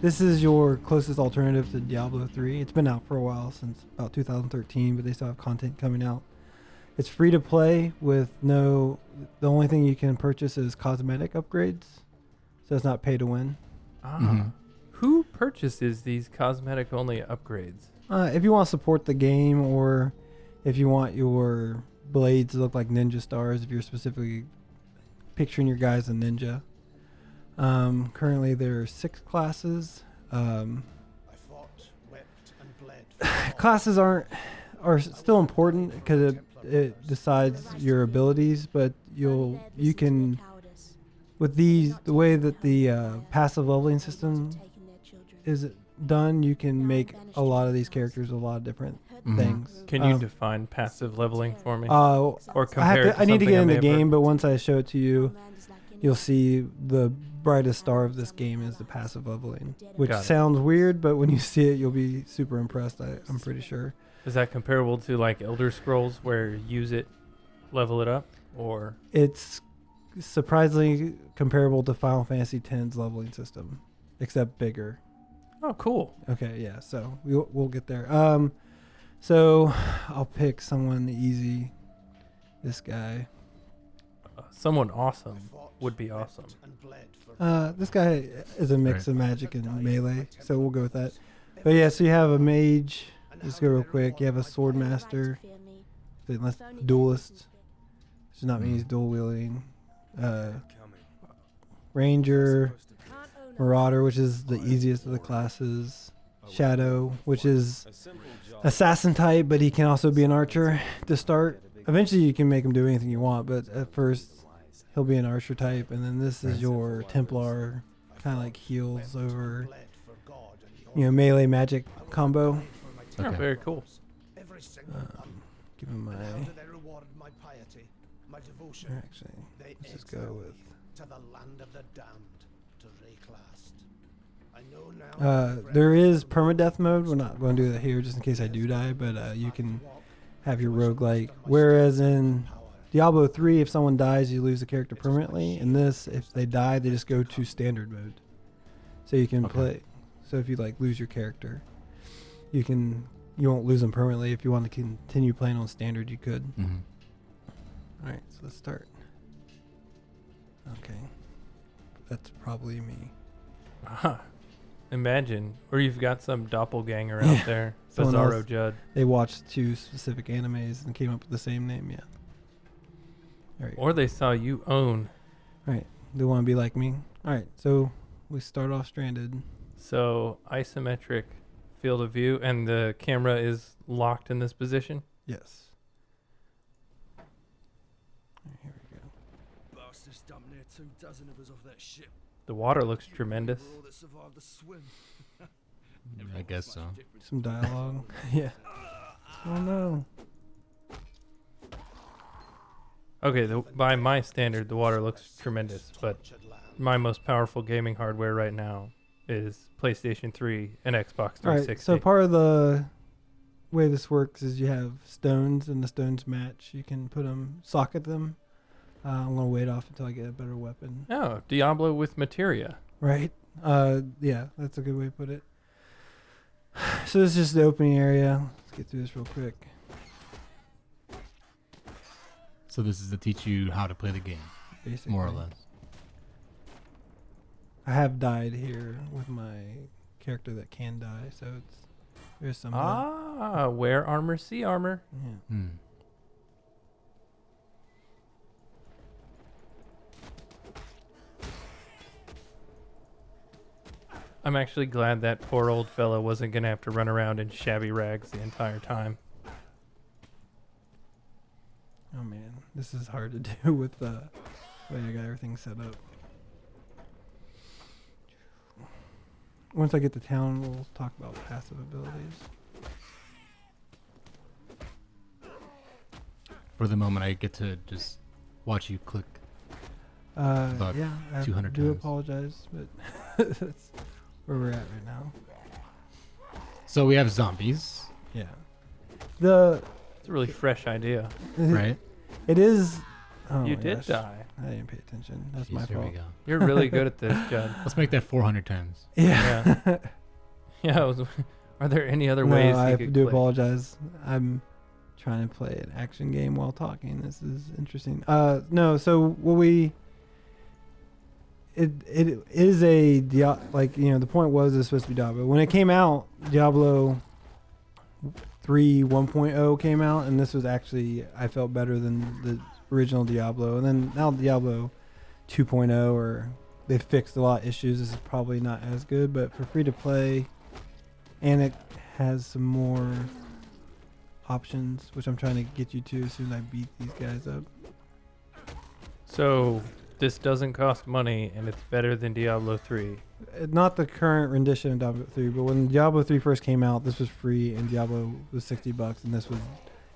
This is your closest alternative to Diablo 3. It's been out for a while, since about 2013, but they still have content coming out. It's free to play with the only thing you can purchase is cosmetic upgrades. So it's not pay to win. Who purchases these cosmetic only upgrades? If you want to support the game, or if you want your blades to look like ninja stars, if you're specifically picturing your guy as a ninja. Currently there are 6 classes. Classes are still important because it decides your abilities, but you can, with the way that the passive leveling system is done, you can make a lot of these characters a lot of different things. Can you define passive leveling for me? Or compare I need to get in the may game, but once I show it to you, you'll see the brightest star of this game is the passive leveling, which sounds weird, but when you see it, you'll be super impressed. I'm pretty sure. Is that comparable to like Elder Scrolls, where use it, level it up, or? It's surprisingly comparable to Final Fantasy X's leveling system, except bigger. Oh, cool. Okay, yeah. So we'll get there. So I'll pick someone easy. This guy. Someone awesome would be awesome. This guy is a mix of magic and melee, so we'll go with that. But yeah, so you have a mage. Just go real quick. You have a sword master, duelist. Does not mean he's dual wielding. Ranger, marauder, which is the easiest of the classes. Shadow, which is assassin type, but he can also be an archer to start. Eventually, you can make him do anything you want, but at first, he'll be an archer type. And then this is your Templar, kind of like heals over, melee magic combo. Okay. Oh, very cool. Give him my. Actually, let's just go with. There is permadeath mode. We're not going to do that here just in case I do die, but you can have your roguelike. Whereas in Diablo 3, if someone dies, you lose the character permanently. In this, if they die, they just go to standard mode. So you can play. So if you lose your character, you won't lose them permanently. If you want to continue playing on standard, you could. All right, so let's start. Okay. That's probably me. Imagine. Or you've got some doppelganger out there. Bizarro Judd. They watched 2 specific animes and came up with the same name, yeah. Or they saw you own. All right. They want to be like me. All right, so we start off stranded. So isometric field of view, and the camera is locked in this position? Yes. Here we go. Bastards dumped near 24 of us off that ship. The water looks tremendous. I guess so. Some dialogue. Yeah. Oh no. Okay, by my standard, the water looks tremendous, but my most powerful gaming hardware right now is PlayStation 3 and Xbox 360. All right, so part of the way this works is you have stones, and the stones match. You can socket them. I'm going to wait off until I get a better weapon. Oh, Diablo with materia. Right. Yeah, that's a good way to put it. So this is just the opening area. Let's get through this real quick. So this is to teach you how to play the game, basically, more or less. I have died here with my character that can die, so there's some. Wear armor, see armor. Yeah. I'm actually glad that poor old fella wasn't going to have to run around in shabby rags the entire time. Oh man, this is hard to do with the way I got everything set up. Once I get to town, we'll talk about passive abilities. For the moment, I get to just watch you click. Yeah, I 200 do times. apologize, but that's where we're at right now. So we have zombies. Yeah. It's a really fresh idea. Right. It is Oh You my did gosh. die. I didn't pay attention. That's Jeez, my here fault. we go. You're really good at this, Judd. Let's make that 400 times. Yeah. Yeah. Are there any other No, ways I you could do click? apologize. I'm trying to play an action game while talking. This is interesting. No, so what we it is a like the point was it's supposed to be Diablo. When it came out, Diablo 3 1.0 came out, and this was actually I felt better than the original Diablo. And then now Diablo 2.0 or they fixed a lot of issues. This is probably not as good, but for free to play, and it has some more options, which I'm trying to get you to as soon as I beat these guys up. So this doesn't cost money, and it's better than Diablo 3. Not the current rendition of Diablo 3, but when Diablo 3 first came out, this was free, and Diablo was $60, and this was,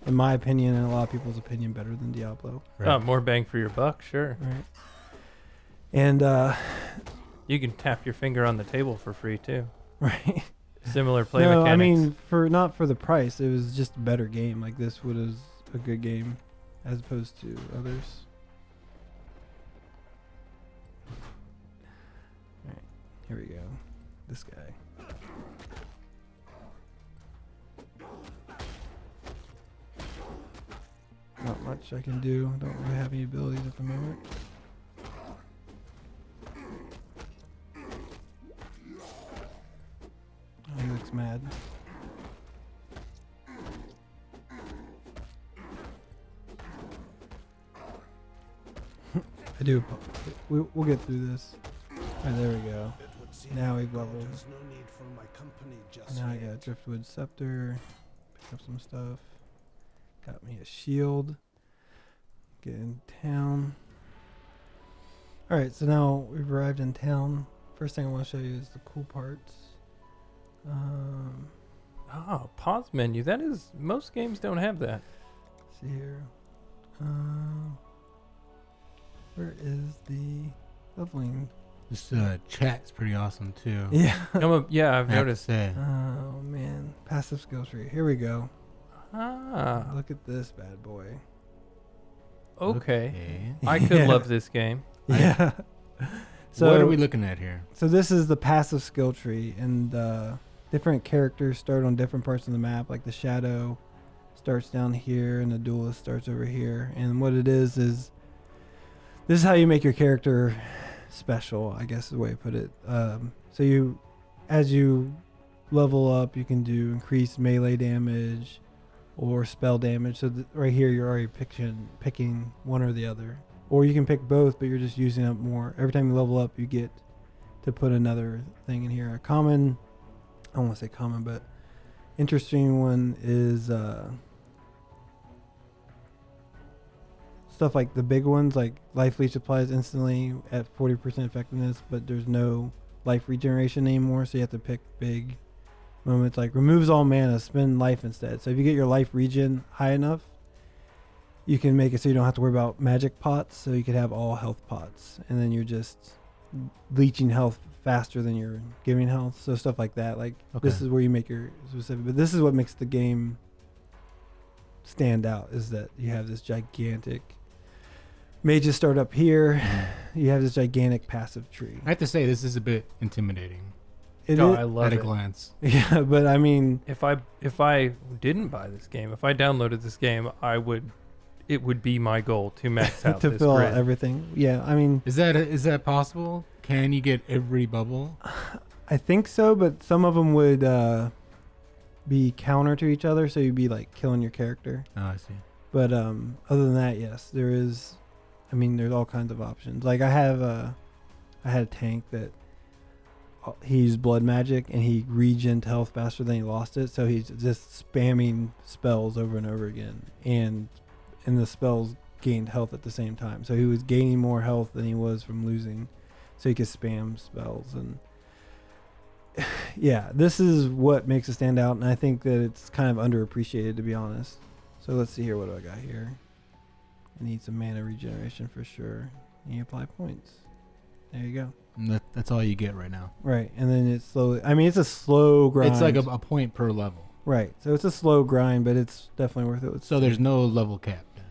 in my opinion, and a lot of people's opinion, better than Diablo. Oh, more bang for your buck, sure. Right. And You can tap your finger on the table for free too. right. Similar play No, mechanics. I mean not for the price. It was just a better game. Like this was a good game, as opposed to others. All right, here we go. This guy. Not much I can do. Don't really have any abilities at the moment. Oh, he looks mad. I do. We'll get through this. Alright, there we go. Now we've leveled. Now I got a Driftwood Scepter. Pick up some stuff. Got me a shield. Get in town. Alright, so now we've arrived in town. First thing I want to show you is the cool parts. Pause menu. That is, most games don't have that. See here. Where is the leveling? This chat's pretty awesome too. Yeah. Yeah, I've I have to noticed. say. Oh man, passive skill tree. Here we go. Ah, Look at this bad boy. okay. I Yeah. could love this game. Yeah. So what are we looking at here? So this is the passive skill tree, and different characters start on different parts of the map. Like the shadow starts down here, and the duelist starts over here. And what it is this is how you make your character special, I guess is the way to put it. So as you level up, you can do increased melee damage or spell damage. So right here, you're already picking one or the other. Or you can pick both, but you're just using up more. Every time you level up, you get to put another thing in here. A common, I don't want to say common, but interesting one is stuff like the big ones, like life leech applies instantly at 40% effectiveness, but there's no life regeneration anymore, so you have to pick big moments. Like removes all mana, spend life instead. So if you get your life regen high enough, you can make it so you don't have to worry about magic pots, so you could have all health pots, and then you're just leeching health faster than you're giving health. So stuff like that. Like this is where you make your specific, but this is what makes the game stand out, is that you have this gigantic mages start up here. You have this gigantic passive tree. I have to say, this is a bit intimidating It Oh, is- I love at a it. glance. yeah, but I mean, If I didn't buy this game, if I downloaded this game, it would be my goal to max out to this fill grid. out everything. Yeah, I mean, Is that possible? Can you get every bubble? I think so, but some of them would be counter to each other, so you'd be like killing your character. Oh, I see. But other than that, yes, there is. I mean, there's all kinds of options. Like I had a tank that he used blood magic and he regened health faster than he lost it, so he's just spamming spells over and over again, and the spells gained health at the same time. So he was gaining more health than he was from losing, so he could spam spells. And yeah, this is what makes it stand out, and I think that it's kind of underappreciated, to be honest. So let's see here. What do I got here? I need some mana regeneration for sure. And you apply points. There you go. And that's all you get right now. Right, and then it's slowly. I mean, it's a slow grind. It's like a point per level. Right, so it's a slow grind, but it's definitely worth it. So there's no level cap. Then.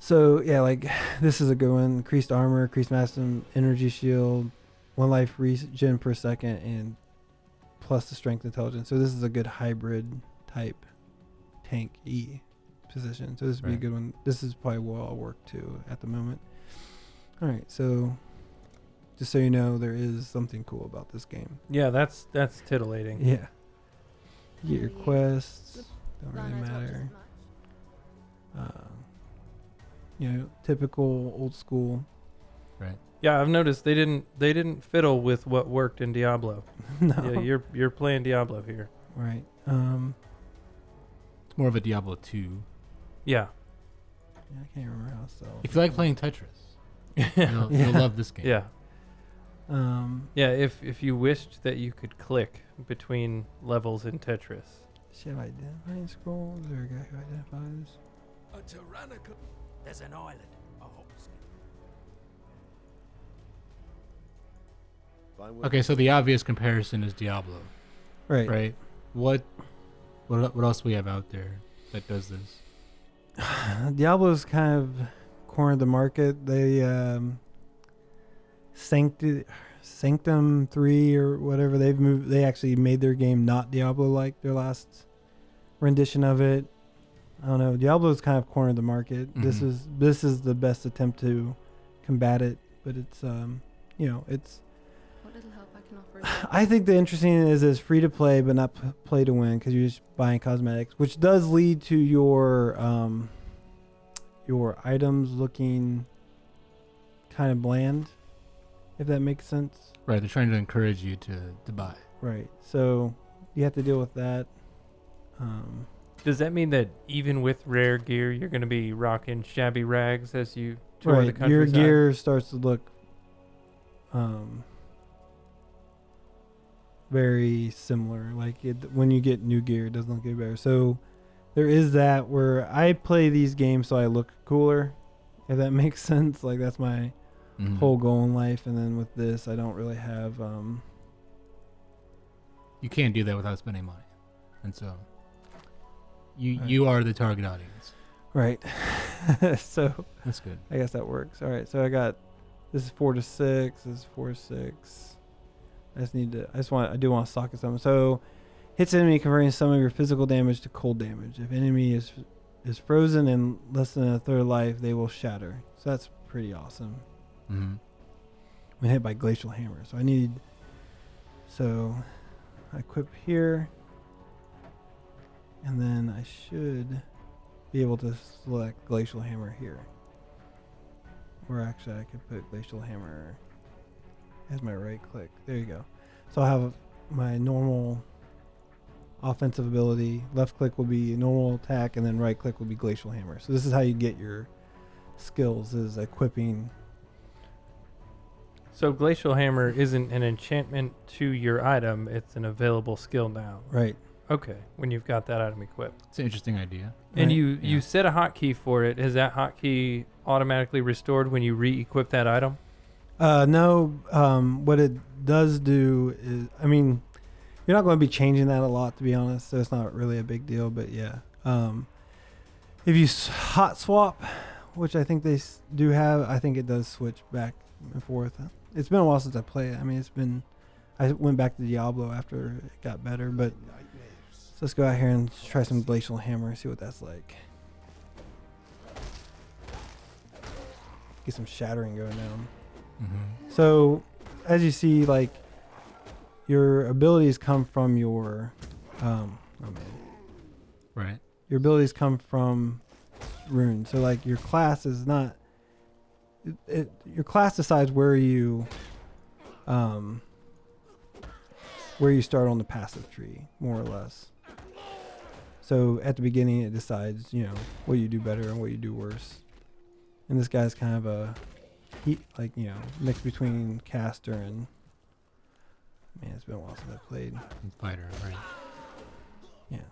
So yeah, like this is a good one. Increased armor, increased maximum energy shield, 1 life regen per second, and plus the strength intelligence. So this is a good hybrid type tank E position. So this would be a good one. This is probably what I'll work to at the moment. All right, so just so you know, there is something cool about this game. Yeah, that's titillating. Yeah. You get your quests. Don't really matter. You know, typical old school. Right. Yeah, I've noticed they didn't fiddle with what worked in Diablo. No. Yeah, you're playing Diablo here. Right. It's more of a Diablo 2. Yeah. Yeah, I can't remember how so. If you like playing Tetris, you'll love this game. Yeah. Yeah, if you wished that you could click between levels in Tetris. Shit, identifying scroll? Is there a guy who identifies? A tyrannical. There's an island. I hope so. Okay, so the obvious comparison is Diablo, Right. right? What else we have out there that does this? Diablo's kind of cornered the market. They Sanctum 3 or whatever, they actually made their game not Diablo like their last rendition of it. I don't know. Diablo's kind of cornered the market. Mm-hmm. This is the best attempt to combat it, but it's it's What little help I can offer. I think the interesting is it's free to play but not play to win because you're just buying cosmetics, which does lead to your items looking kind of bland, if that makes sense. Right, they're trying to encourage you to buy. Right. So you have to deal with that. Does that mean that even with rare gear, you're going to be rocking shabby rags as you tour the Right. countryside? Your gear starts to look very similar. Like when you get new gear, it doesn't look any better. So there is that where I play these games so I look cooler, if that makes sense. Like that's my whole goal in life. And then with this, I don't really have. You can't do that without spending money, and so you are the target audience. Right. So That's good. I guess that works. All right. So I got this is 4 to 6. This is 4 to 6. I do want to socket something. So hits enemy converting some of your physical damage to cold damage. If enemy is frozen in less than a third life, they will shatter. So that's pretty awesome. Mm-hmm. When hit by glacial hammer. So I equip here. And then I should be able to select glacial hammer here. Or actually I could put glacial hammer as my right click. There you go. So I'll have my normal offensive ability. Left click will be normal attack, and then right click will be glacial hammer. So this is how you get your skills, is equipping. So Glacial Hammer isn't an enchantment to your item, it's an available skill now. Right. Okay, when you've got that item equipped. It's an interesting idea. And Right. you set a hotkey for it. Is that hotkey automatically restored when you re-equip that item? No. What it does do is, I mean, you're not going to be changing that a lot, to be honest. So it's not really a big deal. But yeah, if you hot swap, which I think they do have, I think it does switch back and forth. It's been a while since I played. I mean, I went back to Diablo after it got better. But so let's go out here and try some glacial hammer and see what that's like. Get some shattering going down. Mm-hmm. So, as you see, like, your abilities come from your, Right. your abilities come from runes. So, like, your class is not, your class decides where you start on the passive tree, more or less. So, at the beginning, it decides, what you do better and what you do worse. And this guy's kind of a mix between caster and, man, it's been a while since I played. Fighter, right. Yeah.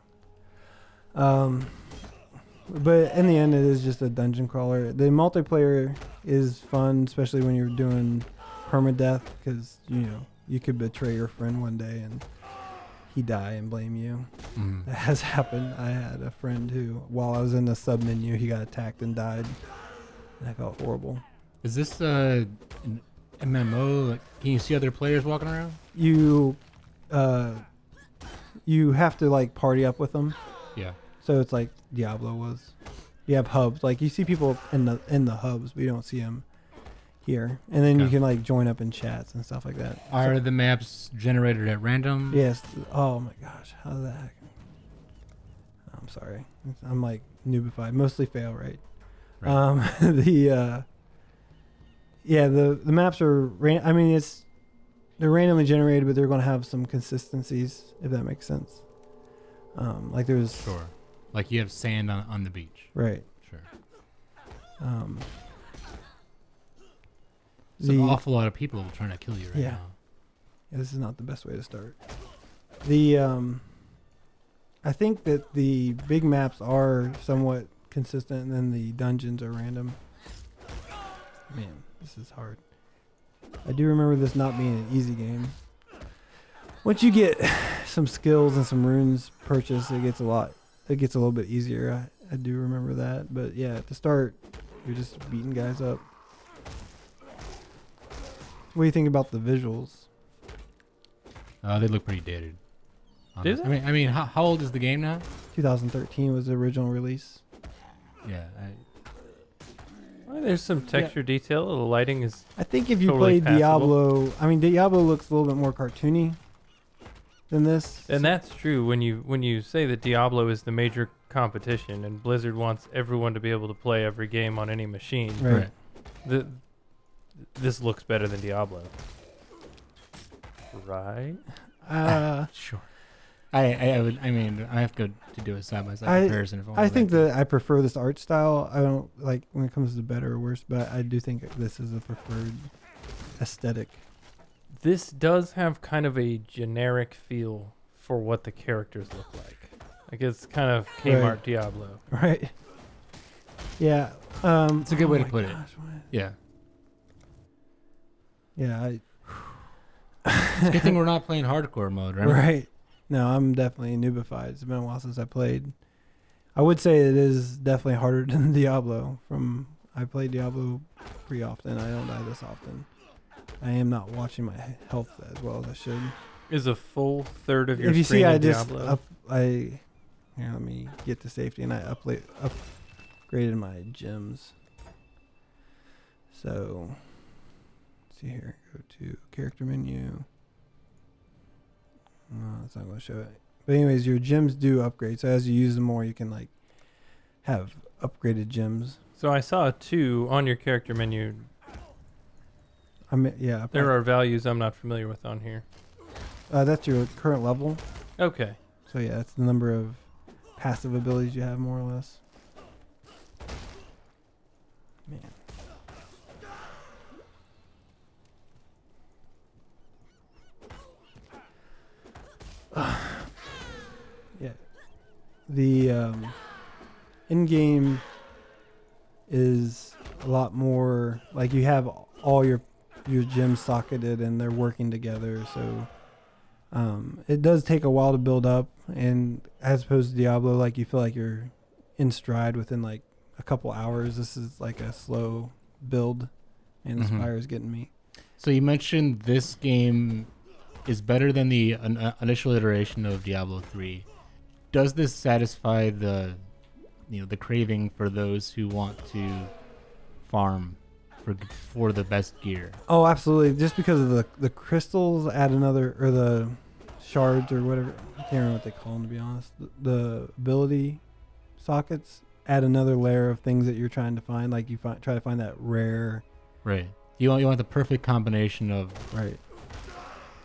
But in the end, it is just a dungeon crawler. The multiplayer is fun, especially when you're doing permadeath, because, you could betray your friend one day and he die and blame you. Mm-hmm. That has happened. I had a friend who, while I was in the sub menu, he got attacked and died. That felt horrible. Is this an MMO? Like, can you see other players walking around? You have to like party up with them. Yeah. So it's like Diablo was. You have hubs. Like you see people in the hubs, but you don't see them here. And then you Okay. can like join up in chats and stuff like that. Are the maps generated at random? Yes. Oh my gosh. How did that happen? I'm sorry. I'm like noobified. Mostly fail, right? Right. The maps are they're randomly generated, but they're going to have some consistencies, if that makes sense. Like there's Sure. Like you have sand on the beach. right. Sure. There's an awful lot of people trying to kill you right Yeah. now. Yeah, this is not the best way to start. I think that the big maps are somewhat consistent, and then the dungeons are random. Man, this is hard. I do remember this not being an easy game. Once you get some skills and some runes purchased, it gets a little bit easier. I do remember that, but yeah, at the start, you're just beating guys up. What do you think about the visuals? They look pretty dated. Do honestly. they? I mean, how old is the game now? 2013 was the original release. Yeah. Well, there's some texture detail. The lighting is. I think if you Totally played passable. Diablo, Diablo looks a little bit more cartoony than this. And that's true when you say that Diablo is the major competition and Blizzard wants everyone to be able to play every game on any machine. Right. This looks better than Diablo. Right? Sure. I have to do a side by side comparison. If I think that I prefer this art style. I don't like when it comes to better or worse, but I do think this is a preferred aesthetic. This does have kind of a generic feel for what the characters look like. Like it's kind of Kmart Right. Diablo. Right. Yeah. It's a good way to my put it. gosh, what- Yeah. Yeah. It's a good thing we're not playing hardcore mode, right? Right. No, I'm definitely noobified. It's been a while since I played. I would say it is definitely harder than Diablo. I play Diablo pretty often. I don't die this often. I am not watching my health as well as I should. Is a full third of your If you screen see, I in just Diablo? here, let me get to safety, and I upgraded my gems. So, let's see here. Go to character menu. No, it's not going to show it. But anyways, your gems do upgrade. So as you use them more, you can like have upgraded gems. So I saw a 2 on your character menu. There There are values I'm not familiar with on here. That's your current level. Okay. So yeah, that's the number of passive abilities you have, more or less. Man. Yeah. The in-game is a lot more like you have all your gems socketed and they're working together. So it does take a while to build up, and as opposed to Diablo, like you feel like you're in stride within like a couple hours. This is like a slow build, and the spire is getting me. So you mentioned this game is better than the initial iteration of Diablo 3. Does this satisfy the craving for those who want to farm for the best gear? Oh, absolutely. Just because of the crystals add another, or the shards or whatever. I can't remember what they call them, to be honest. The ability sockets add another layer of things that you're trying to find. Like you try to find that rare. Right. You want the perfect combination of Right.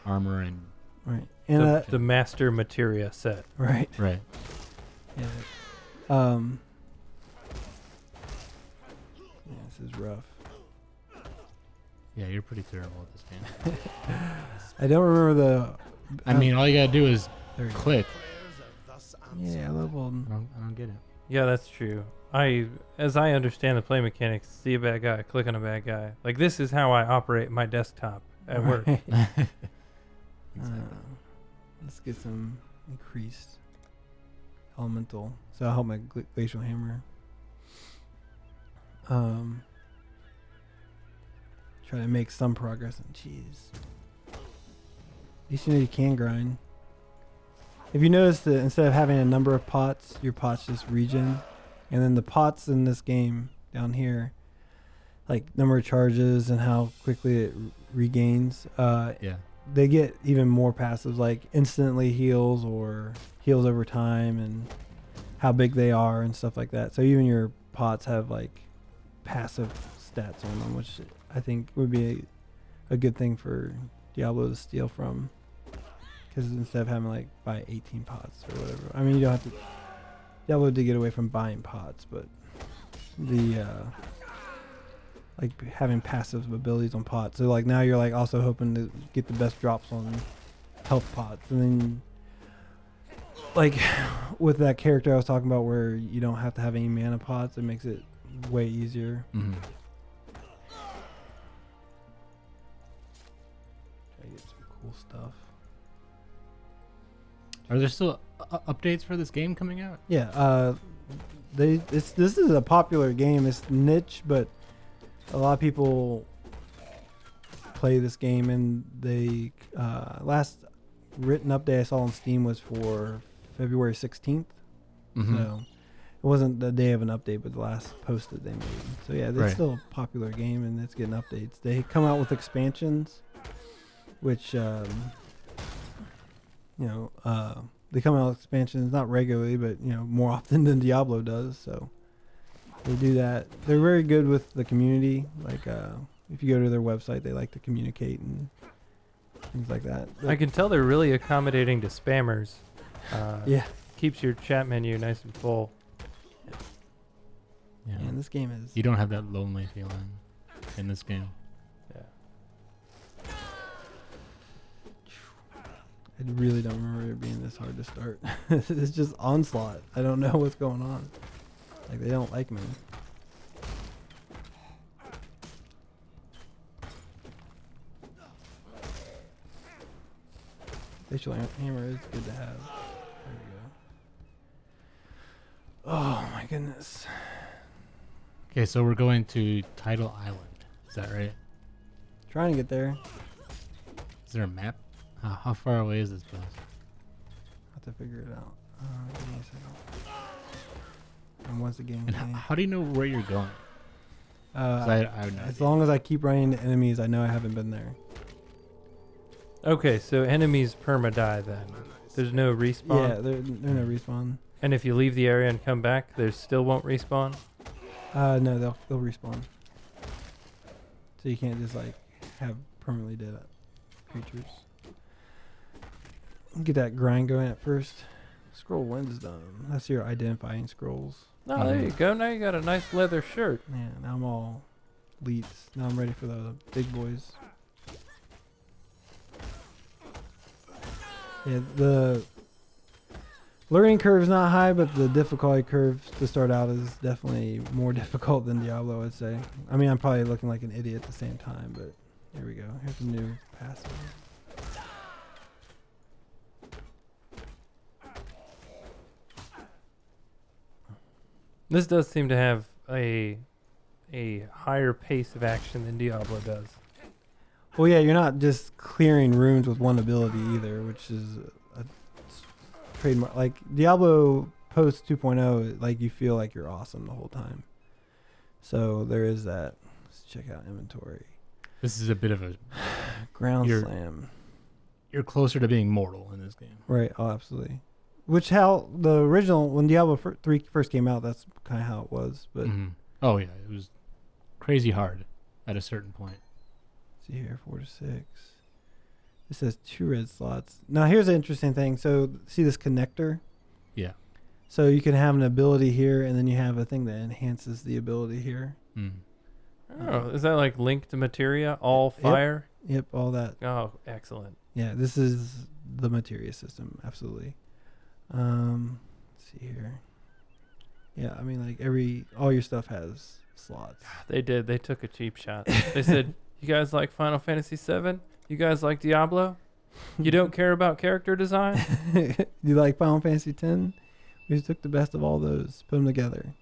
armor and Right. And The master materia set. right. right. Yeah. Yeah, this is rough. Yeah, you're pretty terrible at this game. I don't remember the. I mean, all you gotta do is there you go. click. Yeah, level. I don't get it. Yeah, that's true. As I understand the play mechanics, see a bad guy, click on a bad guy. Like this is how I operate my desktop at work. Let's get some increased elemental. So I'll help my glacial hammer. try to make some progress. And jeez, at least you know you can grind. If you notice that instead of having a number of pots, your pots just regen, and then the pots in this game down here, like number of charges and how quickly it regains. Yeah. They get even more passives, like instantly heals or heals over time, and how big they are and stuff like that. So even your pots have like passive stats on them, which I think would be a good thing for Diablo to steal from. Because instead of having like buy 18 pots or whatever, I mean you don't have to. Diablo did get away from buying pots, but the like having passive abilities on pots. So like now you're like also hoping to get the best drops on health pots, and then like with that character I was talking about where you don't have to have any mana pots, it makes it way easier. Mm-hmm. Try to get some cool stuff. Are there still updates for this game coming out? Yeah, this is a popular game. It's niche, but a lot of people play this game, and they last written update I saw on Steam was for February 16th. Mm-hmm. So it wasn't the day of an update, but the last post that they made. So yeah, it's Right. still a popular game, and it's getting updates. They come out with expansions, which they come out with expansions not regularly, but more often than Diablo does. So they do that. They're very good with the community. Like if you go to their website, they like to communicate and things like that. I can tell they're really accommodating to spammers. Yeah. Keeps your chat menu nice and full. Yeah. And this game is. You don't have that lonely feeling in this game. Yeah. I really don't remember it being this hard to start. It's just onslaught. I don't know what's going on. Like they don't like me. Facial hammer is good to have. There we go. Oh my goodness. Okay, so we're going to Tidal Island. Is that right? Trying to get there. Is there a map? How far away is this place? Have to figure it out. Give me a second. And once again, And how do you know where you're going? 'Cause I have no as idea. long as I keep running into enemies, I know I haven't been there. Okay, so enemies perma-die then. There's no respawn? Yeah, they're no respawn. And if you leave the area and come back, there still won't respawn? No, they'll respawn. So you can't just like have permanently dead creatures. Get that grind going at first. Scroll wisdom. That's your identifying scrolls. No, there you go. Now you got a nice leather shirt. Yeah, now I'm all elites. Now I'm ready for the big boys. Yeah, the learning curve is not high, but the difficulty curve to start out is definitely more difficult than Diablo, I'd say. I mean, I'm probably looking like an idiot at the same time, but here we go. Here's a new passive. This does seem to have a higher pace of action than Diablo does. Well, yeah, you're not just clearing rooms with one ability either, which is a trademark. Like Diablo post 2.0, like you feel like you're awesome the whole time. So there is that. Let's check out inventory. This is a bit of a... Ground You're- slam. You're closer to being mortal in this game. Right. Oh, absolutely. Which how the original when Diablo 3 first came out, that's kind of how it was. But Mhm. Oh, yeah. It was crazy hard at a certain point. see here, 4 to 6. It says 2 red slots. Now here's an interesting thing. So see this connector? Yeah. So you can have an ability here, and then you have a thing that enhances the ability here. Mm. Oh, is that like linked to materia? All Yep. fire? Yep, all that. Oh, excellent. Yeah, this is the materia system, absolutely. Let's see here. Yeah, I mean, like all your stuff has slots. They did. They took a cheap shot. They said, "You guys like Final Fantasy VII? You guys like Diablo? You don't care about character design?" You like Final Fantasy X? We just took the best of all those, put them together.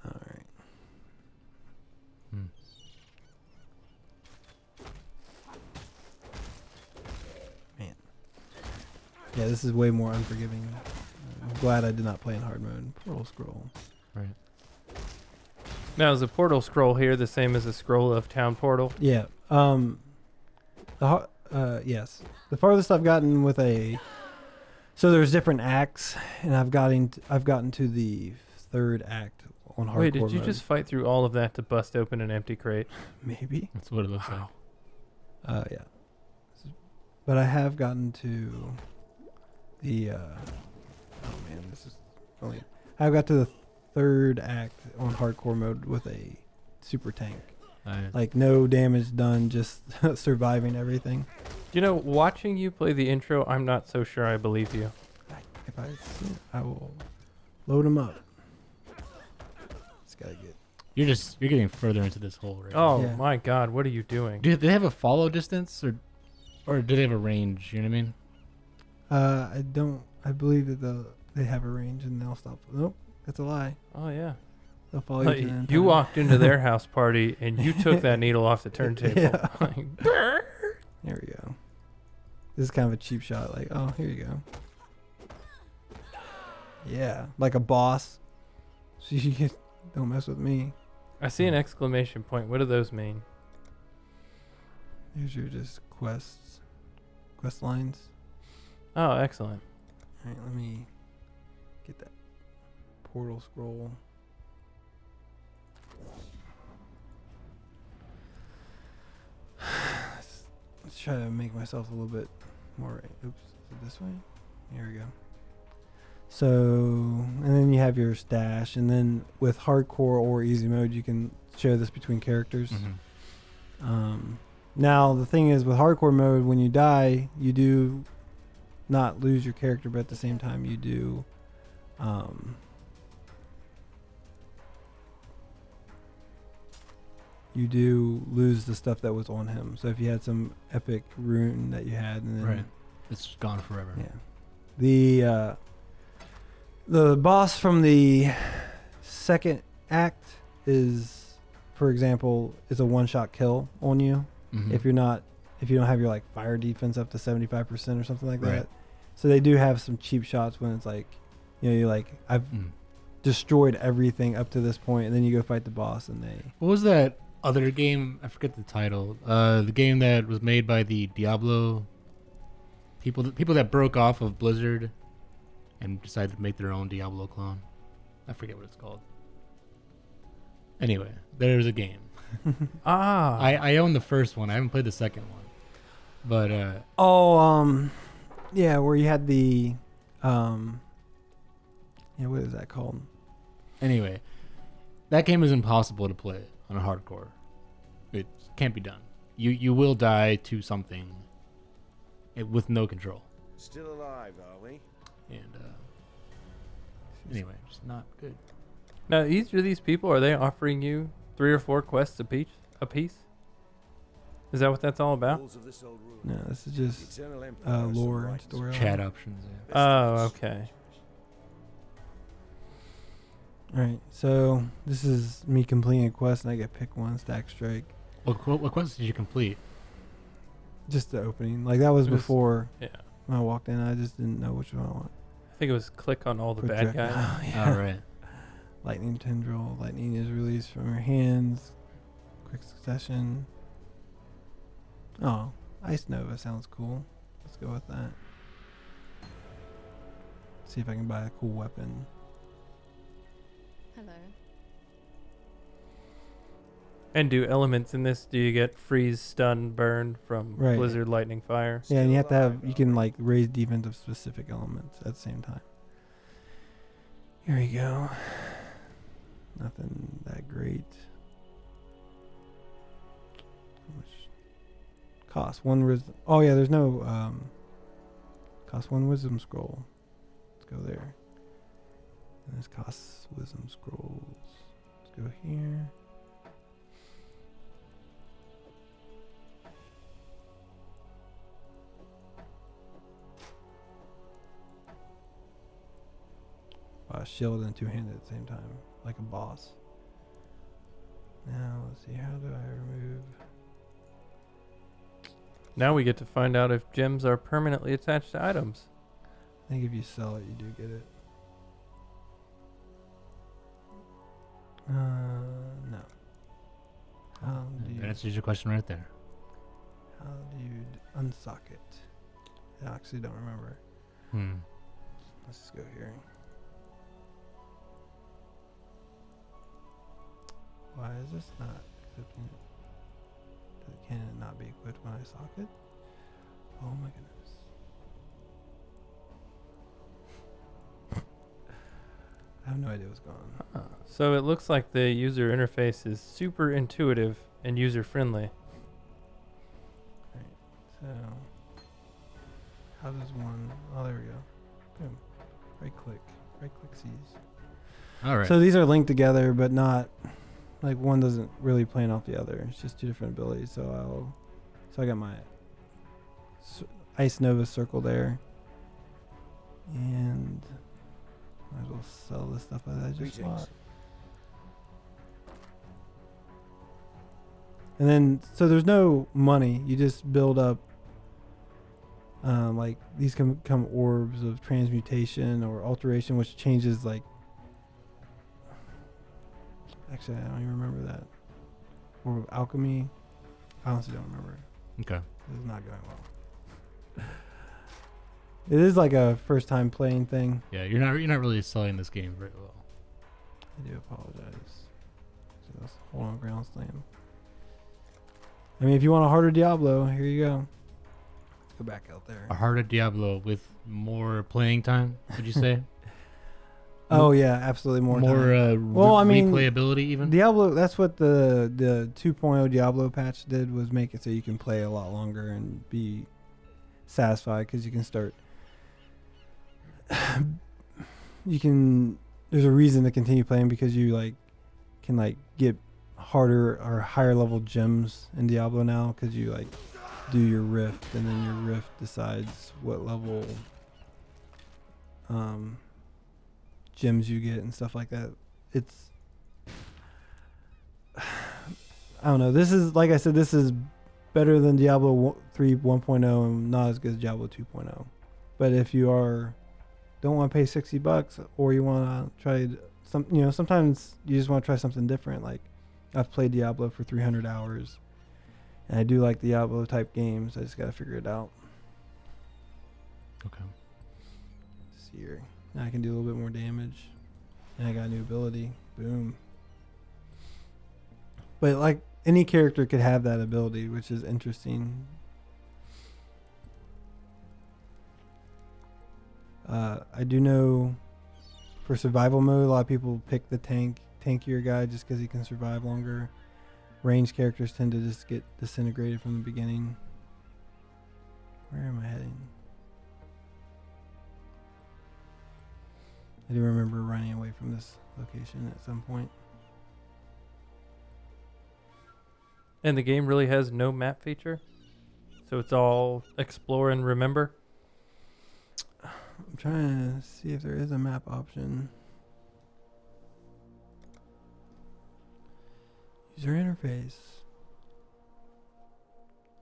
All right. Hmm. Yeah, this is way more unforgiving. I'm glad I did not play in hard mode. Portal scroll. Right. Now, is the portal scroll here the same as the scroll of Town Portal? Yeah. Yes. The farthest I've gotten with so there's different acts, and I've gotten to the third act on hardcore Wait, did you mode. just fight through all of that to bust open an empty crate? Maybe. That's what it looks like. Yeah. But I have gotten to the. Oh man, this is only. I've got to the third act on hardcore mode with a super tank. Like no damage done, just surviving everything. You know, watching you play the intro, I'm not so sure I believe you. If I see it, I will load them up. Just gotta get. You're getting further into this hole right Oh Yeah. my God, what are you doing? Do they have a follow distance or do they have a range? You know what I mean? I don't. I believe that they have a range and they'll stop. Nope, that's a lie. Oh yeah. They'll follow Like, you. To the end you time. walked into their house party and you took that needle off the turntable. Yeah. Like, There we go. This is kind of a cheap shot. Like, oh, here you go. Yeah, like a boss. So you get, don't mess with me. I see an exclamation point. What do those mean? Here's your just quest lines. Oh, excellent. All right, let me get that portal scroll. Let's try to make myself a little bit more. Oops, is it this way? Here we go. So, and then you have your stash, and then with hardcore or easy mode, you can share this between characters. Now, the thing is, with hardcore mode, when you die, you do not lose your character, but at the same time, you do. You do lose the stuff that was on him. So if you had some epic rune that you had, and then Right. It's gone forever. yeah, the boss from the second act is, for example, is a one-shot kill on you. Mhm. If you don't have your like fire defense up to 75% or something like Right. that. So they do have some cheap shots when it's like, you're like, I've destroyed everything up to this point, and then you go fight the boss, and they. What was that other game? I forget the title. The game that was made by the Diablo people that broke off of Blizzard and decided to make their own Diablo clone. I forget what it's called. Anyway, there's a game. I own the first one. I haven't played the second one. But Yeah, where you had the yeah, what is that called? anyway, that game is impossible to play on a hardcore. It can't be done. You will die to something with no control. Still alive, are we? And anyway, just not good. Now, each of these people, are they offering you 3 or 4 quests a piece? Is that what that's all about? Walls of this old room. No, this is The just Eternal Empire has lore some and rights. story. Chat options. Yeah. Oh, okay. All right, so this is me completing a quest, and I get pick one, stack strike. What quest did you complete? Just the opening, like that was It was- before Yeah. when I walked in. I just didn't know which one I want. I think it was click on all the bad guys. Oh, yeah. All right. Lightning tendril. Lightning is released from your hands. Quick succession. Oh, Ice Nova sounds cool. Let's go with that. See if I can buy a cool weapon. Hello. And do elements in this, do you get freeze, stun, burn from Right. blizzard, lightning, fire? Yeah, and you have to have, you can like raise defense of specific elements at the same time. Here we go. Nothing that great. How much cost? One wisdom. Oh yeah, there's no cost one wisdom scroll. Let's go there. And this costs wisdom scrolls. Let's go here. Shield and two-handed at the same time, like a boss. Now let's see, how do I remove? Now we get to find out if gems are permanently attached to items. think if you sell it, you do get it. No. How do you That answers your question right there. unsock it? I actually don't remember. Let's just go here. Why is this not equipping it? Can it not be equipped when I sock it? Oh my goodness. I have no idea what's going on. So it looks like the user interface is super intuitive and user friendly. So, how does one? Oh, there we go. Boom. Right click sees. All right. So these are linked together, but not like one doesn't really play off the other. It's just two different abilities. So I got my Ice Nova circle there, and might as well sell the stuff that I just Greetings. bought. And then, so there's no money. You just build up. Like these can become orbs of transmutation or alteration, which changes like. Actually, I don't even remember that. Orb of alchemy. I honestly don't remember. Okay. This is not going well. It is like a first time playing thing. Yeah, you're not really selling this game very well. I do apologize. Just hold on, ground slam. I mean, if you want a harder Diablo, here you go. Let's go back out there. A harder Diablo with more playing time, would you say? Oh yeah, absolutely more. More time. Well, I mean, replayability even? Diablo. That's what the 2.0 Diablo patch did, was make it so you can play a lot longer and be satisfied, because you can start. There's a reason to continue playing, because you can get harder or higher level gems in Diablo now, because you do your rift, and then your rift decides what level gems you get and stuff like that. It's I don't know. This is, like I said, this is better than Diablo 3 1.0 and not as good as Diablo 2.0. But if you don't want to pay $60, or you want to try sometimes you just want to try something different. Like, I've played Diablo for 300 hours, and I do like Diablo type games. I just got to figure it out. Okay. See here. Now I can do a little bit more damage, and I got a new ability. Boom. But like, any character could have that ability, which is interesting. I do know for survival mode, a lot of people pick the tankier guy just because he can survive longer. Ranged characters tend to just get disintegrated from the beginning. Where am I heading? I do remember running away from this location at some point. And the game really has no map feature? So it's all explore and remember? I'm trying to see if there is a map option. User interface.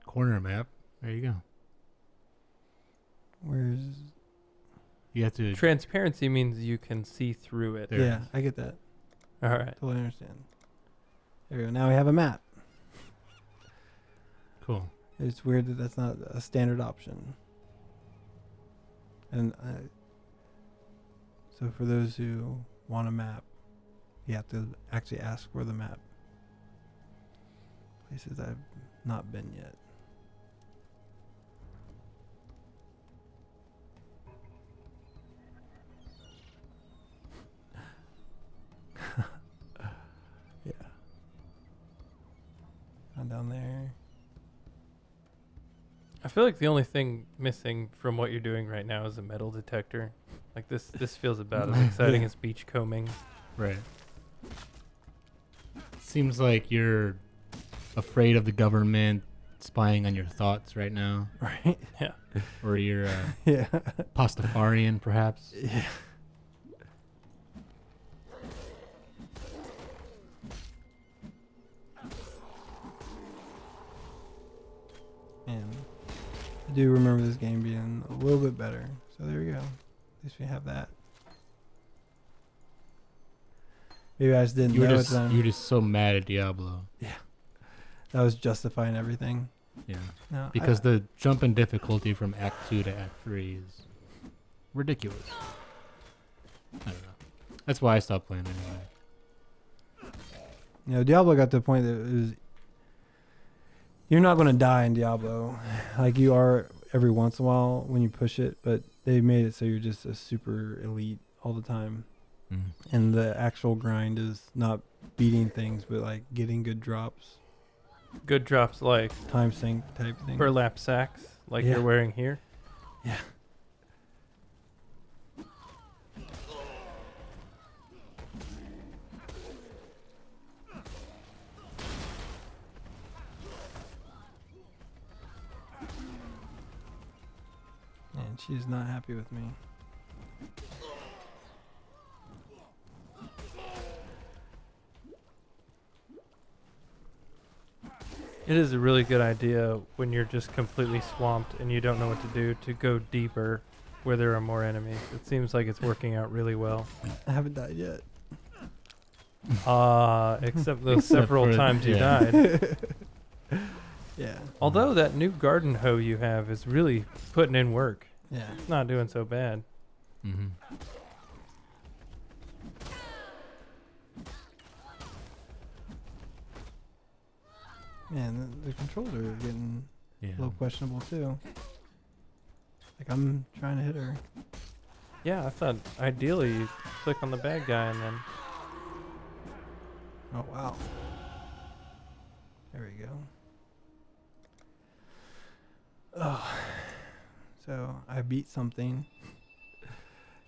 Corner map. There you go. Where's... You have to. Transparency means you can see through it. There it yeah, is. I get that. All right. Totally understand. There we go. Now we have a map. Cool. It's weird that that's not a standard option. And so for those who want a map, you have to actually ask for the map. Places I've not been yet. Yeah. I'm down there. I feel like the only thing missing from what you're doing right now is a metal detector. Like this feels about as exciting Yeah. as beachcombing. Right. Seems like you're afraid of the government spying on your thoughts right now. Right? Yeah. Or you're Yeah. Pastafarian, perhaps. Yeah. And I do remember this game being a little bit better. So there we go. least we have that. Maybe I just didn't You were know just at the you were time. just so mad at Diablo. That was justifying everything. Yeah. No, Because the jump in difficulty from Act 2 to Act 3 is ridiculous. I don't know. That's why I stopped playing anyway. Diablo got to the point that it was, you're not going to die in Diablo. Like you are every once in a while when you push it, but they made it so you're just a super elite all the time. And the actual grind is not beating things, but like getting good drops, Good drops like time sync type thing. burlap sacks, like Yeah. you're wearing here. Yeah. And she's not happy with me. It is a really good idea when you're just completely swamped and you don't know what to do to go deeper where there are more enemies. It seems like it's working out really well. I haven't died yet. Except those Except several for- times you yeah. died. Yeah. Although that new garden hoe you have is really putting in work. Yeah. It's not doing so bad. Mm-hmm. Man, the controls are getting Yeah. a little questionable too. Like I'm trying to hit her. Yeah, I thought ideally you click on the bad guy and then Oh wow. There we go. Oh, so I beat something.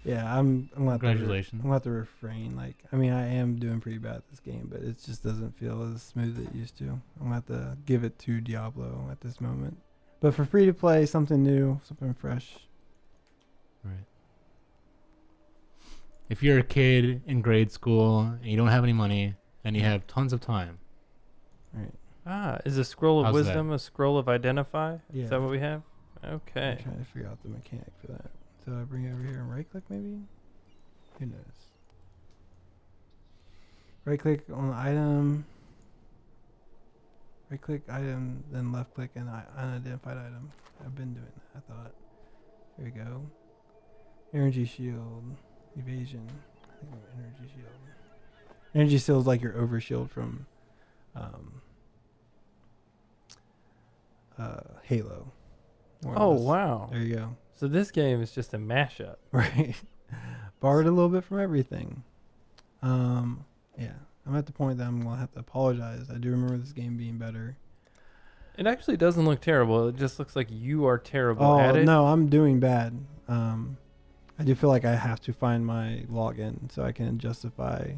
Yeah, I'm gonna have to Congratulations. I'm gonna have to refrain. Like, I mean, I am doing pretty bad at this game, but it just doesn't feel as smooth as it used to. I'm gonna have to give it to Diablo at this moment. But for free to play, something new, something fresh. Right. If you're a kid in grade school and you don't have any money and you have tons of time, Right. is a scroll of How's that? wisdom a scroll of identify? Yeah. Is that what we have? I'm Okay. trying to figure out the mechanic for that. So I bring it over here and right click maybe? Who knows? Right click on the item. Right click item, then left click and unidentified item. I've been doing that, I thought. Here we go. Energy shield. Evasion. I think I'm energy shield. Energy shield is like your overshield from Halo. more or Oh, less. wow. There you go. So this game is just a mashup. Right. Borrowed a little bit from everything. Yeah. I'm at the point that I'm going to have to apologize. I do remember this game being better. It actually doesn't look terrible. It just looks like you are terrible Oh, at it. no, I'm doing bad. I do feel like I have to find my login so I can justify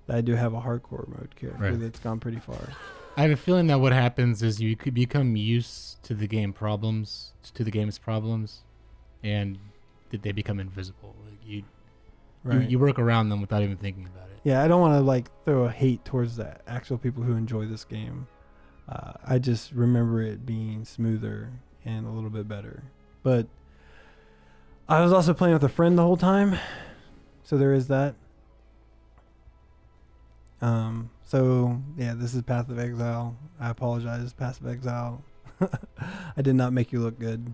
that I do have a hardcore mode character Right. that's gone pretty far. I have a feeling that what happens is you could become used to the game's problems, and they become invisible. Like you work around them without even thinking about it. Yeah, I don't want to like throw a hate towards the actual people who enjoy this game. I just remember it being smoother and a little bit better. But I was also playing with a friend the whole time, so there is that. So yeah, this is Path of Exile. I apologize, Path of Exile. I did not make you look good.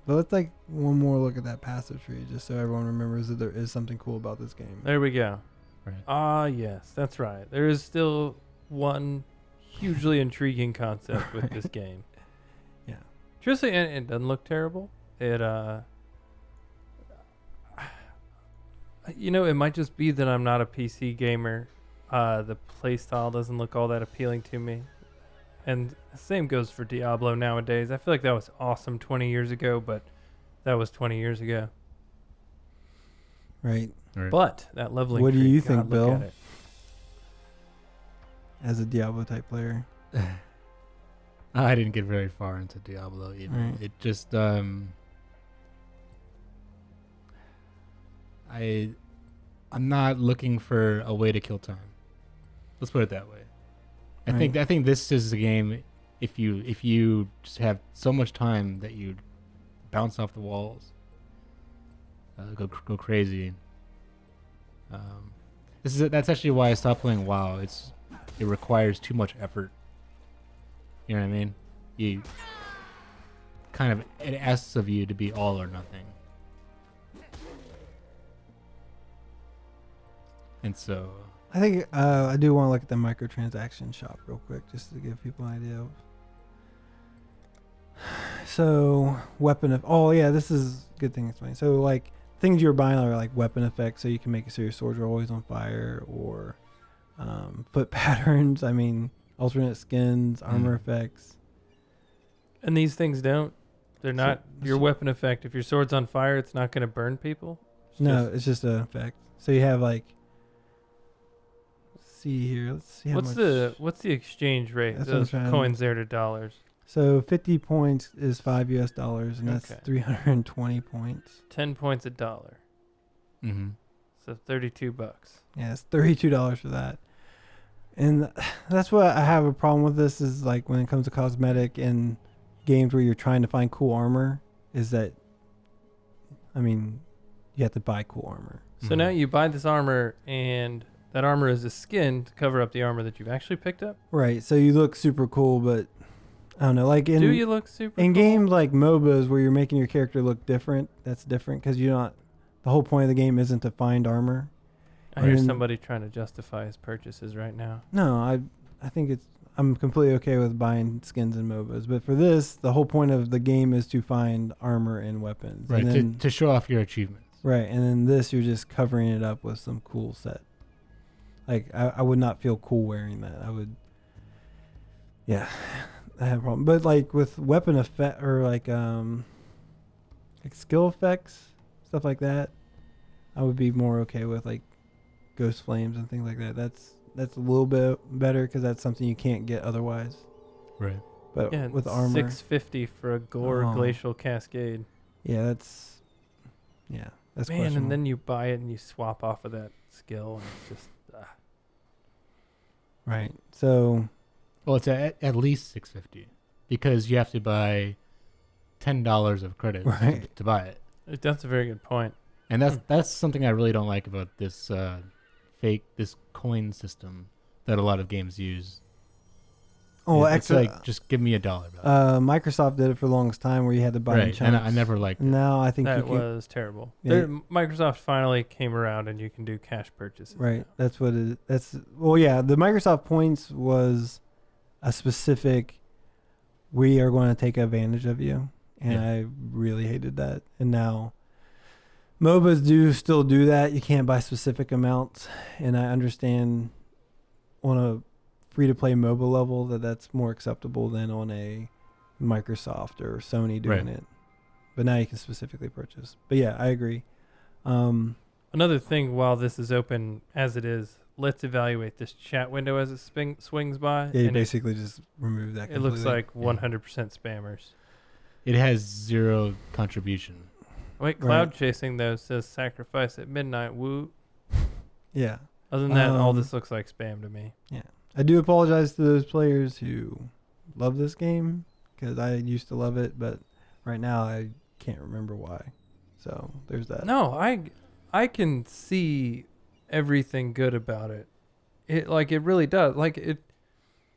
But let's take one more look at that passive tree, just so everyone remembers that there is something cool about this game. There we go. Right. Ah, yes, that's right. There is still one hugely intriguing concept with this game. Yeah. Truthfully, and it doesn't look terrible. It it might just be that I'm not a PC gamer. The play style doesn't look all that appealing to me. And the same goes for Diablo nowadays. I feel like that was awesome 20 years ago, but that was 20 years ago. Right. Right. But that leveling What do tree, you God, think, look Bill? at it. As a Diablo type player. I didn't get very far into Diablo either. Right. It just I'm not looking for a way to kill time. Let's put it that way. I think this is a game if you just have so much time that you bounce off the walls. go crazy. That's actually why I stopped playing WoW. It requires too much effort. You know what I mean? You kind of, it asks of you to be all or nothing. And so I think I do want to look at the microtransaction shop real quick, just to give people an idea of. So weapon of this is a good thing to explain. So like things you're buying are like weapon effects, so you can make it so your swords are always on fire, or foot patterns. I mean, alternate skins, armor effects. And these things don't. They're not your weapon effect. If your sword's on fire, it's not going to burn people. It's just an effect. So you have like. See here. Let's see how much. What's the exchange rate? That's what I'm Those trying to- coins there to dollars. So 50 points is $5 US, and that's Okay. 320 points. 10 points a dollar. mm-hmm. So $32. Yeah, it's $32 for that. And that's what I have a problem with this is like when it comes to cosmetic and games where you're trying to find cool armor is that, I mean, you have to buy cool armor. So now you buy this armor, and that armor is a skin to cover up the armor that you've actually picked up. Right. So you look super cool, but I don't know, like Do you look super in cool? games like MOBAs where you're making your character look different, that's different because you're not, the whole point of the game isn't to find armor. I hear and- somebody trying to justify his purchases right now. No, I think I'm completely okay with buying skins in MOBAs, but for this, the whole point of the game is to find armor and weapons. Right, And then, to show off your achievements. right, and then this, you're just covering it up with some cool set. Like, I would not feel cool wearing that. I would, I have a problem. But, like, with weapon effect, or, like skill effects, stuff like that, I would be more okay with, like, ghost flames and things like that. That's a little bit better because that's something you can't get otherwise. Right. But Yeah, with armor, $650 for a Gore Oh. Glacial Cascade. that's Man, questionable. and then you buy it and you swap off of that skill, and it's just right. So Well, it's at least $650 because you have to buy $10 of credit Right. to buy it. that's a very good point. And that's something I really don't like about this this coin system that a lot of games use. It's like, just give me $1. About it. Microsoft did it for the longest time where you had to buy in Right, chunks. and I never liked it. Now I think That you can. was terrible. Yeah. Microsoft finally came around, and you can do cash purchases. Right. now. That's what it is. The Microsoft points was a specific, we are going to take advantage of you. And Yeah. I really hated that. And now MOBAs do still do that. You can't buy specific amounts. And I understand on a free-to-play MOBA level that's more acceptable than on a Microsoft or Sony doing Right. it. But now you can specifically purchase. But yeah, I agree. Another thing, while this is open as it is, let's evaluate this chat window as it swings by. Yeah, you and basically just remove that it looks completely. like 100% spammers. It has zero contribution. Wait, Cloud Chasing, though, says sacrifice at midnight. Woo. Yeah. Other than that, all Um, this looks like spam to me. Yeah. I do apologize to those players who love this game because I used to love it, but right now I can't remember why. So there's that. No, I can see everything good about it. It really does.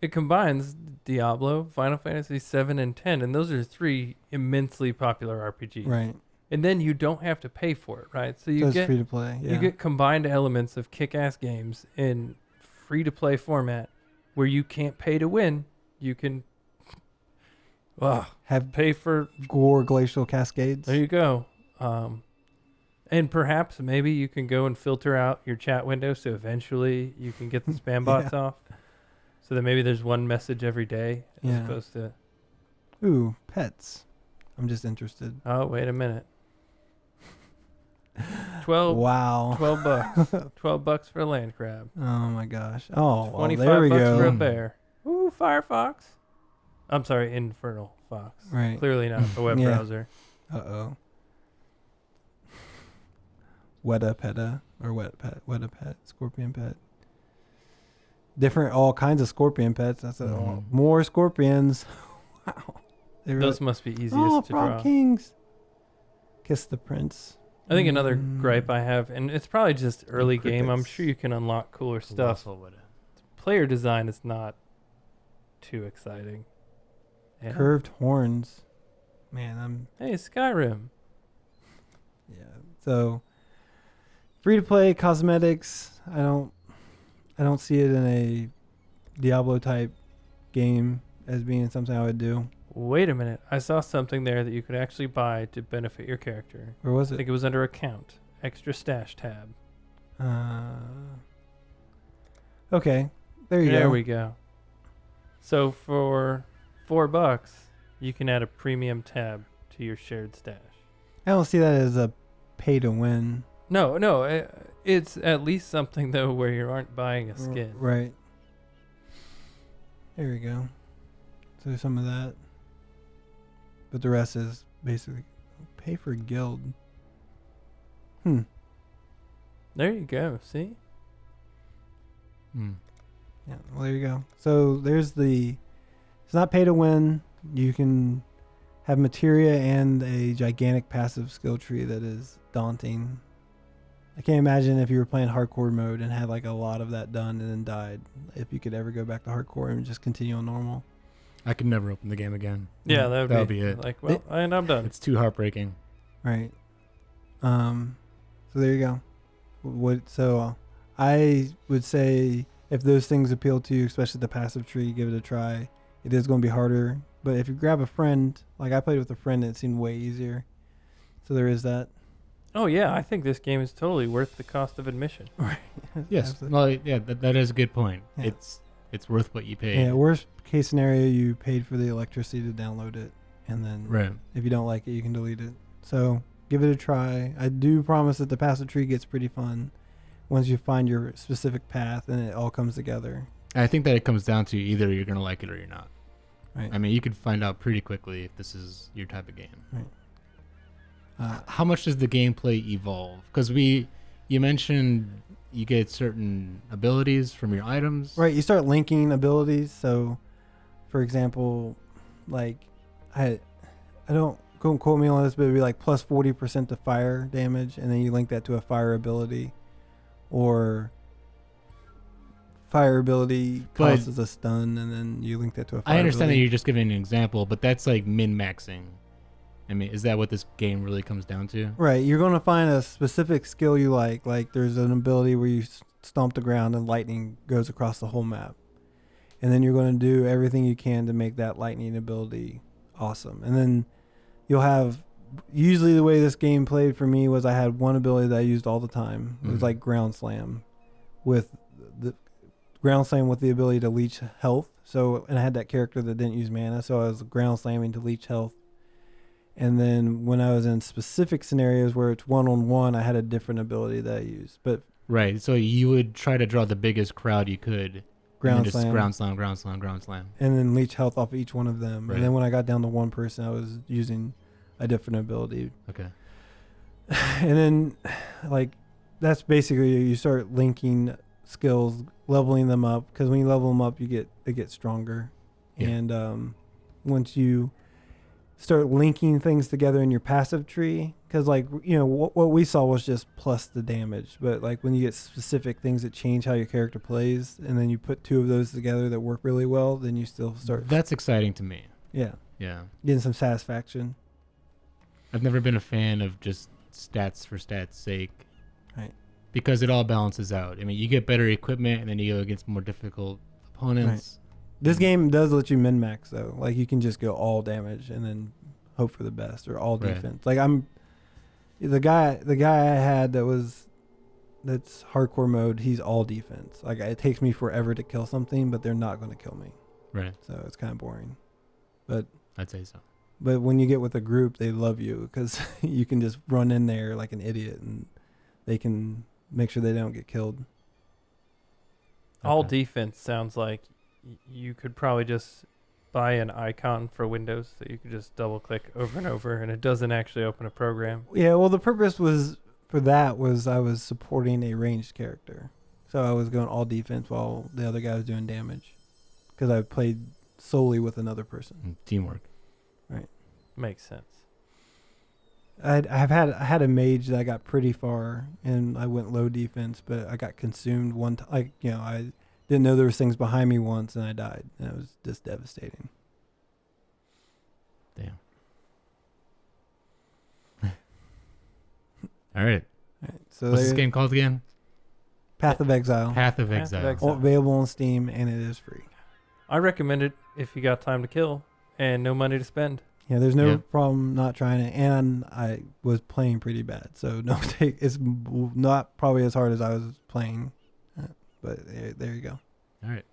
It combines Diablo, Final Fantasy 7 and 10, and those are 3 immensely popular RPGs. Right. And then you don't have to pay for it, right? So So you it's get free to play. Yeah. you get combined elements of kick-ass games in free-to-play format where you can't pay to win. You can have pay for. Gore Glacial Cascades. There you go. And perhaps maybe you can go and filter out your chat window so eventually you can get the spam bots off. So that maybe there's one message every day as Yeah. opposed to, Ooh, pets. I'm just interested. oh, wait a minute. 12 Wow. $12. $12 for a land crab. Oh my gosh. Oh, well, 25 there we bucks go. for a bear. Ooh, Firefox. I'm sorry, Infernal Fox. Right. Clearly not a web Yeah. browser. Uh-oh. Weta Peta or Weta Pet, Scorpion Pet. Different, all kinds of scorpion pets. That's more scorpions. Wow. They Those must be easiest oh, to Frog draw. Kings. Kiss the Prince. I think another gripe I have, and it's probably just early game. I'm crickets. sure you can unlock cooler stuff. Colossal would- Player design is not too exciting. And Curved horns. Man, I'm hey, Skyrim. yeah. So free to play cosmetics. I don't see it in a Diablo type game as being something I would do. Wait a minute. I saw something there that you could actually buy to benefit your character. Where was I it? think it was under account. Extra stash tab. Okay. There you There go. we go. So for $4, you can add a premium tab to your shared stash. I don't see that as a pay to win. No, it's at least something though where you aren't buying a skin. Right. There we go. So some of that. But the rest is basically pay for guild. There you go. See? Hmm. Yeah, well, there you go. So there's it's not pay to win. You can have materia and a gigantic passive skill tree that is daunting. I can't imagine if you were playing hardcore mode and had like a lot of that done and then died, if you could ever go back to hardcore and just continue on normal. I could never open the game again. Yeah, that That'll would be it. Like, well, and I'm done. It's too heartbreaking. Right. So there you go. So I would say if those things appeal to you, especially the passive tree, give it a try. It is going to be harder, but if you grab a friend, like I played with a friend, it seemed way easier. So there is that. Oh yeah, I think this game is totally worth the cost of admission. Yes. Absolutely. Well, yeah, that is a good point. Yeah. It's worth what you pay. Yeah, worst case scenario, you paid for the electricity to download it, and then Right. if you don't like it, you can delete it. So give it a try. I do promise that the passive tree gets pretty fun once you find your specific path and it all comes together. I think that it comes down to either you're gonna like it or you're not. Right. I mean, you could find out pretty quickly if this is your type of game. Right. How much does the gameplay evolve? Because you mentioned you get certain abilities from your items. Right, you start linking abilities. So, for example, like I don't quote me on this, but it'd be like plus 40% to fire damage, and then you link that to a fire ability, or fire ability But- causes a stun, and then you link that to a fire I understand that ability. you're just giving an example, but that's like min-maxing. I mean, is that what this game really comes down to? Right, you're going to find a specific skill you like. Like there's an ability where you stomp the ground and lightning goes across the whole map. And then you're going to do everything you can to make that lightning ability awesome. And then you'll have, usually the way this game played for me was I had one ability that I used all the time. It was Mhm. like ground slam with the ability to leech health. So, and I had that character that didn't use mana. So I was ground slamming to leech health. And then when I was in specific scenarios where it's one-on-one, I had a different ability that I used. But Right. So you would try to draw the biggest crowd you could. ground and then just slam, ground slam, ground slam, ground slam. and then leech health off each one of them. Right. And then when I got down to one person, I was using a different ability. Okay. And then, like, that's basically you start linking skills, leveling them up. Because when you level them up, they get stronger. Yeah. And once you start linking things together in your passive tree, because like what we saw was just plus the damage, but like when you get specific things that change how your character plays, and then you put two of those together that work really well, then you still start That's exciting to me. yeah Yeah. getting some satisfaction. I've never been a fan of just stats for stats' sake. Right. Because it all balances out. I mean, you get better equipment, and then you go against more difficult opponents. This game does let you min max though. Like you can just go all damage and then hope for the best, or all Right. defense. Like I'm the guy I had that's hardcore mode. He's all defense. Like it takes me forever to kill something, but they're not going to kill me. Right. So it's kind of boring. But I'd say so. when you get with a group, they love you because you can just run in there like an idiot and they can make sure they don't get killed. All Okay. defense sounds like you could probably just buy an icon for Windows that you could just double click over and over, and it doesn't actually open a program. Yeah, well, the purpose was I was supporting a ranged character. So I was going all defense while the other guy was doing damage because I played solely with another person. Teamwork. Makes sense. I had a mage that I got pretty far, and I went low defense, but I got consumed one time. Like, I didn't know there was things behind me once, and I died. And it was just devastating. Damn. All right. All right, so What's this game called again? Path of Exile. Path of Path of Exile. Exile. Available on Steam, and it is free. I recommend it if you got time to kill and no money to spend. Yeah, there's no Yeah. problem not trying it, and I was playing pretty bad, so don't take. It's not probably as hard as I was playing, but there you go. All right.